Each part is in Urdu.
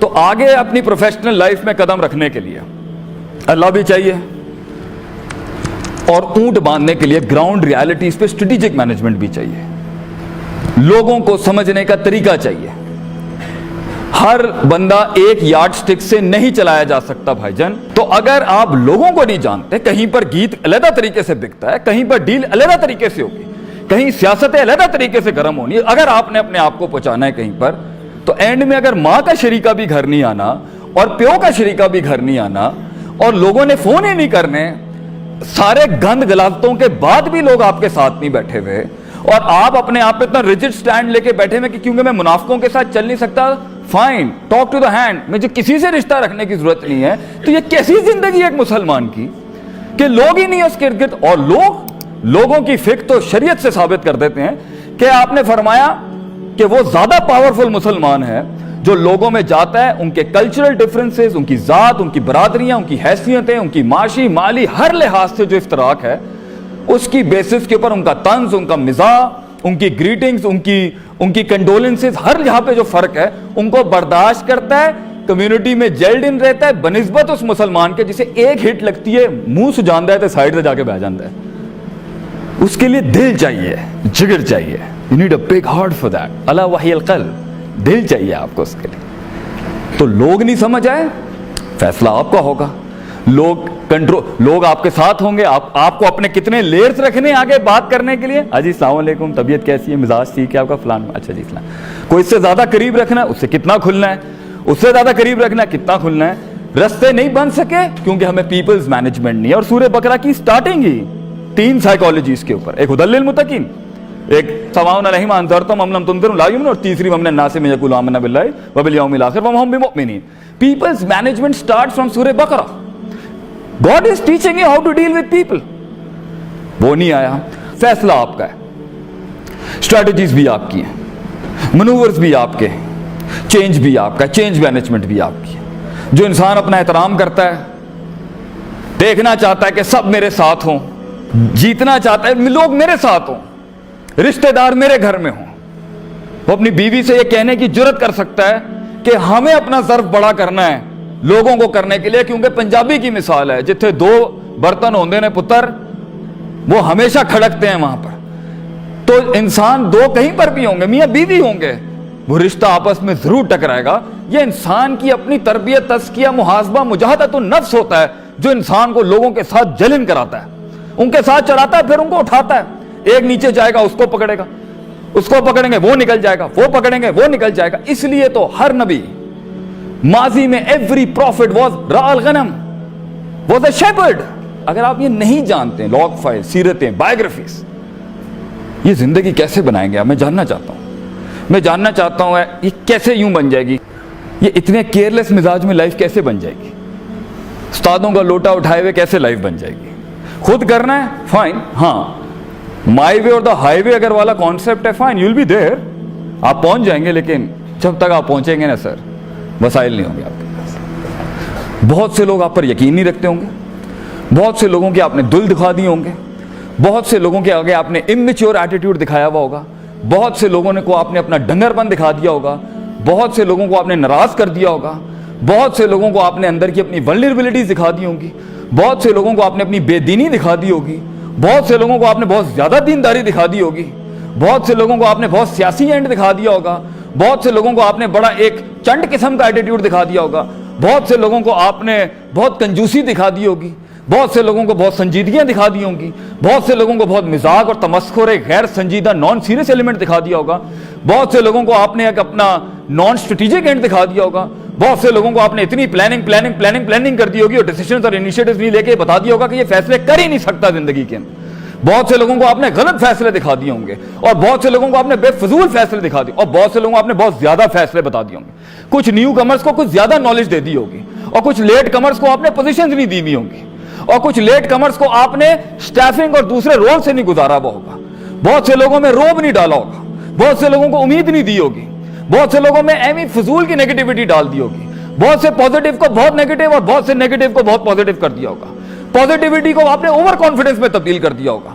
تو آگے اپنی پروفیشنل لائف میں قدم رکھنے کے لیے اللہ بھی چاہیے اور اونٹ باندھنے کے لیے گراؤنڈ ریالٹیز پہ اسٹریٹجک مینجمنٹ بھی چاہیے. لوگوں کو سمجھنے کا طریقہ چاہیے. ہر بندہ ایک یارڈ سٹک سے نہیں چلایا جا سکتا بھائی جان. تو اگر آپ لوگوں کو نہیں جانتے, کہیں پر گیت علیحدہ طریقے سے بکتا ہے, کہیں پر ڈیل علیحدہ طریقے سے ہوگی, کہیں سیاستیں علیحدہ طریقے سے گرم ہونی ہے, اگر آپ نے اپنے آپ کو پہنچانا ہے کہیں پر, تو اینڈ میں اگر ماں کا شریکہ بھی گھر نہیں آنا اور پیو کا شریکہ بھی گھر نہیں آنا اور لوگوں نے فون ہی نہیں کرنے, سارے گند غلطوں کے بعد بھی لوگ آپ کے ساتھ نہیں بیٹھے ہوئے, اور آپ اپنے آپ پہ اتنا ریجڈ سٹینڈ لے کے بیٹھے ہوئے کہ کیونکہ میں منافقوں کے ساتھ چل نہیں سکتا, fine, talk to the hand, مجھے کسی سے رشتہ رکھنے کی ضرورت نہیں ہے. تو یہ کیسی زندگی ہے ایک مسلمان کی کہ لوگ ہی نہیں ہے اس کے ارد گرد. اور لوگوں کی فکر تو شریعت سے ثابت کر دیتے ہیں کہ آپ نے فرمایا کہ وہ زیادہ پاورفل مسلمان ہے جو لوگوں میں جاتا ہے, ان کے کلچرل ڈفرنسز, ان کی ذات, ان کی برادریاں, ان کی حیثیتیں, ان کی معاشی مالی ہر لحاظ سے جو افتراق ہے, اس کی بیسس کے اوپر ان کا طنز, ان کا مزاح, ان کی گریٹنگز, ان کی کنڈولنسز, ہر جہاں پہ جو فرق ہے ان کو برداشت کرتا ہے, کمیونٹی میں جیلڈ ان رہتا ہے بنسبت اس مسلمان کے جسے ایک ہٹ لگتی ہے منہ سجاندہ ہے تو سائڈ سے جا کے بیٹھ جاتا ہے. اس کے لیے دل چاہیے, جگر چاہیے. You need a big heart for that. الا وحی القلب, دل چاہیے آپ کو اس کے لیے. تو لوگ نہیں سمجھ آئے, فیصلہ آپ کا ہوگا. لوگ آپ کے ساتھ ہوں گے, آپ کو اپنے کتنے لیئرز رکھنے آگے بات کرنے کے لیے. جی السلام علیکم, طبیعت کیسی ہے, مزاج ٹھیک ہے آپ کا, فلان, اچھا جی فلان. کوئی اس سے زیادہ قریب رکھنا ہے, اس سے کتنا کھلنا ہے, اس سے زیادہ قریب رکھنا ہے, کتنا کھلنا ہے. رستے نہیں بن سکے کیونکہ ہمیں پیپلز مینجمنٹ نہیں ہے. اور سورہ بقرہ کی سٹارٹنگ ہی 3 سائیکالوجیز کے اوپر, ایک ہدی للمتقین, ایک سواء علیہم انذرتم ام لم تنذرہم لا یؤمنون, اور تیسری من الناس من یقول آمنا باللہ وبالیوم الاخر وما ہم بمؤمنین. پیپلز مینجمنٹ سٹارٹس فرام سورہ بقرہ. God is teaching you how to deal with people. وہ نہیں آیا. فیصلہ آپ کا ہے, اسٹریٹجیز بھی آپ کی ہیں, منورز بھی آپ کے ہیں, چینج بھی آپ کا ہے, چینج مینجمنٹ بھی آپ کی ہے. جو انسان اپنا احترام کرتا ہے, دیکھنا چاہتا ہے کہ سب میرے ساتھ ہوں, جیتنا چاہتا ہے لوگ میرے ساتھ ہوں, رشتہ دار میرے گھر میں ہوں, وہ اپنی بیوی سے یہ کہنے کی جرت کر سکتا ہے کہ ہمیں اپنا ظرف بڑا کرنا ہے لوگوں کو کرنے کے لیے, کیونکہ پنجابی کی مثال ہے, جتھے 2 برتن ہوندے نے پتر, وہ ہمیشہ کھڑکتے ہیں وہاں پر. تو انسان 2 کہیں پر بھی ہوں گے, میاں بیوی ہوں گے, وہ رشتہ آپس میں ضرور ٹکرائے گا. یہ انسان کی اپنی تربیت, تزکیہ, محاسبہ, مجاہدۃ النفس ہوتا ہے جو انسان کو لوگوں کے ساتھ جلن کراتا ہے, ان کے ساتھ چلاتا ہے, پھر ان کو اٹھاتا ہے. ایک نیچے جائے گا اس کو پکڑے گا, اس کو پکڑیں گے وہ نکل جائے گا, وہ پکڑیں گے وہ نکل جائے گا. اس لیے تو ہر نبی ماضی میں ایوری پروفٹ واز راع الغنم, واز اے شیپرڈ. اگر آپ یہ نہیں جانتے, لاگ فائل, سیرتیں, بایوگرافیز, یہ زندگی کیسے بنائیں گے؟ میں جاننا چاہتا ہوں یہ کیسے یوں بن جائے گی, یہ اتنے کیئرلیس مزاج میں لائف کیسے بن جائے گی, استادوں کا لوٹا اٹھائے ہوئے کیسے لائف بن جائے گی. خود کرنا ہے فائن, ہاں مائی وے اور دا ہائی وے اگر والا کانسیپٹ ہے, fine, you will be there, آپ پہنچ جائیں گے, لیکن جب تک آپ پہنچیں گے نا سر, وسائل نہیں ہوں گے آپ کے پاس. بہت سے لوگ آپ پر یقین نہیں رکھتے ہوں گے, بہت سے لوگوں کے آپ نے دل دکھا دیے ہوں گے, بہت سے لوگوں کے آگے آپ نے اممیچور ایٹیٹیوڈ دکھایا ہوا ہوگا, بہت سے لوگوں کو آپ نے اپنا ڈنگر پن دکھا دیا ہوگا, بہت سے لوگوں کو آپ نے ناراض کر دیا ہوگا, بہت سے لوگوں کو آپ نے اندر کی اپنی ولنریبلٹیز دکھا دی ہوں گی, بہت سے لوگوں کو آپ نے اپنی بے دینی دکھا دی ہوگی, بہت سے لوگوں کو آپ نے بہت زیادہ دینداری دکھا دی ہوگی, بہت سے لوگوں کو آپ نے بہت سیاسی اینڈ دکھا دیا ہوگا, بہت سے لوگوں کو آپ نے بڑا ایک چنڈ قسم کا ایٹیٹیوڈ دکھا دیا ہوگا, بہت سے لوگوں کو آپ نے بہت کنجوسی دکھا دی ہوگی, بہت سے لوگوں کو بہت سنجیدگیاں دکھا دی ہوں گی, بہت سے لوگوں کو بہت مزاق اور تمسخر ایک غیر سنجیدہ نان سیریس ایلیمنٹ دکھا دیا ہوگا, بہت سے لوگوں کو آپ نے ایک اپنا نان اسٹریٹجک اینڈ دکھا دیا ہوگا, بہت سے لوگوں کو آپ نے اتنی پلاننگ کر دی ہوگی اور ڈیسیژنز اور انیشیٹوز نہیں لے کے بتا دیا ہوگا کہ یہ فیصلے کر ہی نہیں سکتا زندگی کے اندر. بہت سے لوگوں کو آپ نے غلط فیصلے دکھا دیے ہوں گے, اور بہت سے لوگوں کو آپ نے بے فضول فیصلے دکھا دیے, اور بہت سے لوگوں کو آپ نے بہت زیادہ فیصلے بتا دیے ہوں گے. کچھ نیو کمرز کو کچھ زیادہ نالج دے دی ہوگی, اور کچھ لیٹ کمرز کو آپ نے پوزیشنز نہیں دی ہوئی ہوں گی, اور کچھ لیٹ کمرز کو آپ نے سٹافنگ اور دوسرے رول سے نہیں گزارا ہوا ہوگا. بہت سے لوگوں میں روب نہیں ڈالا ہوگا, بہت سے لوگوں کو امید نہیں دی ہوگی, بہت سے لوگوں میں ایویں فضول کی نیگیٹیوٹی ڈال دی ہوگی, بہت سے پازیٹیو کو بہت نیگیٹو اور بہت سے نیگیٹو کو بہت پازیٹیو کر دیا ہوگا, پازیٹیوٹی کو آپ نے اوور کانفیڈنس میں تبدیل کر دیا ہوگا,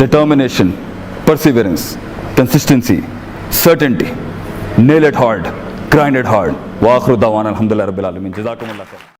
determination, perseverance, consistency, certainty, nail it hard, grind it hard. Wa akhiru da'wana alhamdulillahi rabbil alamin. Jazakumullah khair.